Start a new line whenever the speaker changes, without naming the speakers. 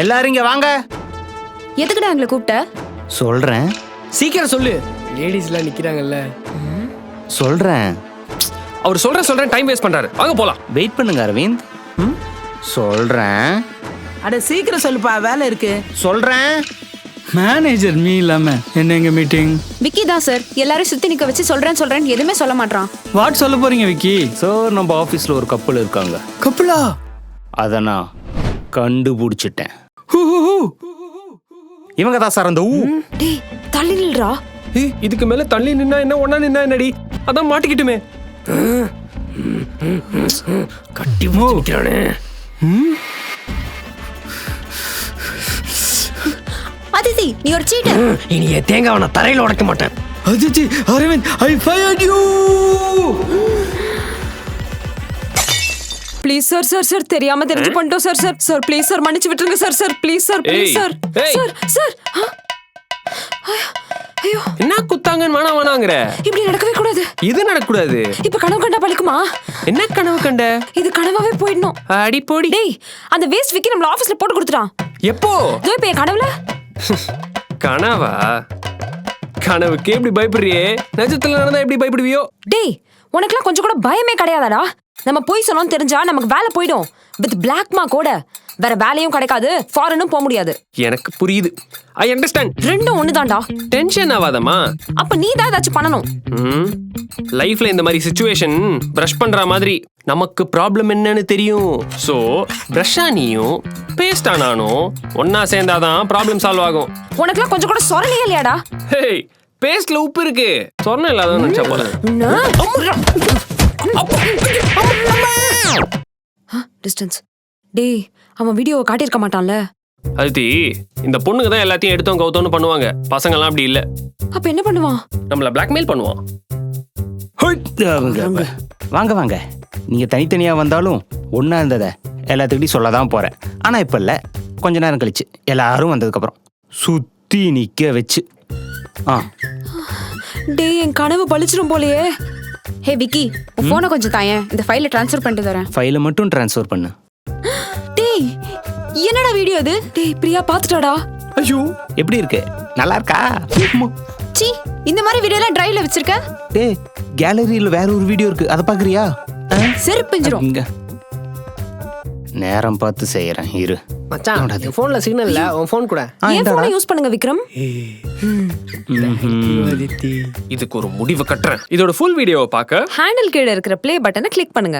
எல்லாரும் இங்க வாங்க.
எதுக்குடா எங்களை கூப்பிட்ட?
சொல்றேன்
சீக்கிரம் சொல்லு. லேடிஸ்லாம் நிக்கிறாங்கல்ல.
சொல்றேன்.
அவர் சொல்றேன் டைம் வேஸ்ட் பண்றாரு. வாங்க போலாம்.
வெயிட் பண்ணுங்க அரவிந்த். சொல்றேன்.
அட சீக்கிரம் சொல்லுப்பா, வேலை இருக்கு.
சொல்றேன்.
மேனேஜர் மீ இல்லாம என்ன எங்க மீட்டிங்?
விக்கி தான் சார் எல்லாரும் சுத்தி நிக்க வச்சு சொல்றேன் எதுவுமே சொல்ல மாட்டான்.
வாட் சொல்ல போறீங்க விக்கி?
சார் நம்ம ஆபீஸ்ல ஒரு கப்பல் இருக்காங்க.
கப்பலா?
அத நான் கண்டுபிடிச்சிட்டேன். இவங்க தான் சார் அந்த
டேய் தள்ளி நில்றா.
இதுக்கு மேல தள்ளி நின்னா என்ன, ஒண்ணா நின்னா என்னடி? அதான் மாட்டிக்கிட்டுமே. கட்டி மூக்கிறானே.
அதிதி நீ ஒரு சீட்டர்.
இனி தேங்காவன தரையில உடைக்க மாட்டேன்.
Aditi, Aravind, I fired you.
Please sir sir sir தெரியாம தெரிஞ்சு பண்ணிட்டோம் sir sir sir please sir மன்னிச்சு விட்டுருங்க sir sir please sir please sir sir sir. ஐயோ
என்ன குத்தாங்கன்னு வேணாங்கிற?
இப்படி நடக்கவே கூடாது.
இது நடக்கூடாது.
இப்ப கனவு கண்டா பழிக்குமா?
என்ன கனவு கண்ட?
இது கனவாவே போயிடணும்.
அடி போடி.
டேய் அந்த வேஸ்ட் விக்கி நம்மள ஆபீஸ்ல போட்டு கொடுத்துட்டான்.
எப்போ?
இதோ இப்ப என் கனவுல.
கனவா? கனவுக்கு எப்படி பயப்படுறியே? நிஜத்துல நடந்தா எப்படி பயப்படுவியோ?
டேய் உனக்குலாம் கொஞ்சம் கூட பயமே கிடையாதாடா? நம்ம போய் சொன்னோம்னு தெரிஞ்சா நமக்கு வேலை போயிடும். வித் பிளாக் மார்க்கோட வேற வேலையும் கிடைக்காது, ஃபாரினும் போக முடியாது.
எனக்கு புரியுது. I understand.
ரெண்டும் ஒண்ணுதான்டா.
டென்ஷன் ஆகாதம்மா.
அப்ப நீ தான் ஏதாச்சும் பண்ணணும்.
லைஃப்ல இந்த மாதிரி சிச்சுவேஷன் பிரஷ் பண்ற மாதிரி நமக்கு ப்ராப்ளம் என்னன்னு தெரியும். சோ பிரஷ்ஷா நீயும் பேஸ்டா நானும் ஒன்னா சேர்ந்தாதான் ப்ராப்ளம் சால்வ் ஆகும்.
உனக்குலாம் கொஞ்சம் கூட சொரலையே இல்லையாடா?
ஹேய், பேஸ்ட்ல உப்பு இருக்கு, சொன்ன இல்லாத நினைச்சா போல.
டிஸ்டன்ஸ். டேய் அவன் வீடியோவை காட்டியிருக்க மாட்டான்ல?
அதுதி இந்த பொண்ணுங்க தான் எல்லாத்தையும் எடுத்தோம் கவுத்தோன்னு பண்ணுவாங்க. பசங்கெல்லாம் அப்படி இல்ல.
அப்ப என்ன பண்ணுவான்?
நம்மள பிளாக்மெயில் பண்ணுவான்.
வாங்க வாங்க. நீங்க தனித்தனியா வந்தாலும் ஒன்னா இருந்தத எல்லாத்துக்கிட்டையும் சொல்லதான் போறேன். ஆனா இப்ப இல்ல, கொஞ்ச நேரம் கழிச்சு எல்லாரும் வந்ததுக்கு அப்புறம் சுத்தி நிக்க வச்சு.
டேய் என் கனவு பழிச்சிரும் போலயே.
ஹே விக்கி உன் போனை கொஞ்சம் தாயேன், இந்த ஃபைலை ட்ரான்ஸ்ஃபர் பண்ணிட்டு தரேன்.
ஃபைலை மட்டும் ட்ரான்ஸ்ஃபர் பண்ணு.
டேய் என்னடா வீடியோ இது? டேய் பிரியா பாத்துட்டாடா.
ஐயோ
எப்படி இருக்கு? நல்லா இருக்கா?
சீ இந்த மாதிரி வீடியோலாம் டிரைவ்ல வச்சிருக்க?
டேய் கேலரியில வேற ஒரு வீடியோ இருக்கு, அதை பாக்குறியா?
செருப்பிஞ்சிரும்.
இங்க நேரம் பார்த்து செய்யறேன் இரு.
மச்சான் என் போன்ல சிக்னல் இல்ல, உன் போன் கூட.
என் போனை யூஸ் பண்ணுங்க விக்ரம்.
இதுக்கு ஒரு முடிவு கட்டுறேன். இதோட ஃபுல் வீடியோவை பார்க்க
ஹேண்டில் கீழ இருக்கிற ப்ளே பட்டனை கிளிக் பண்ணுங்க.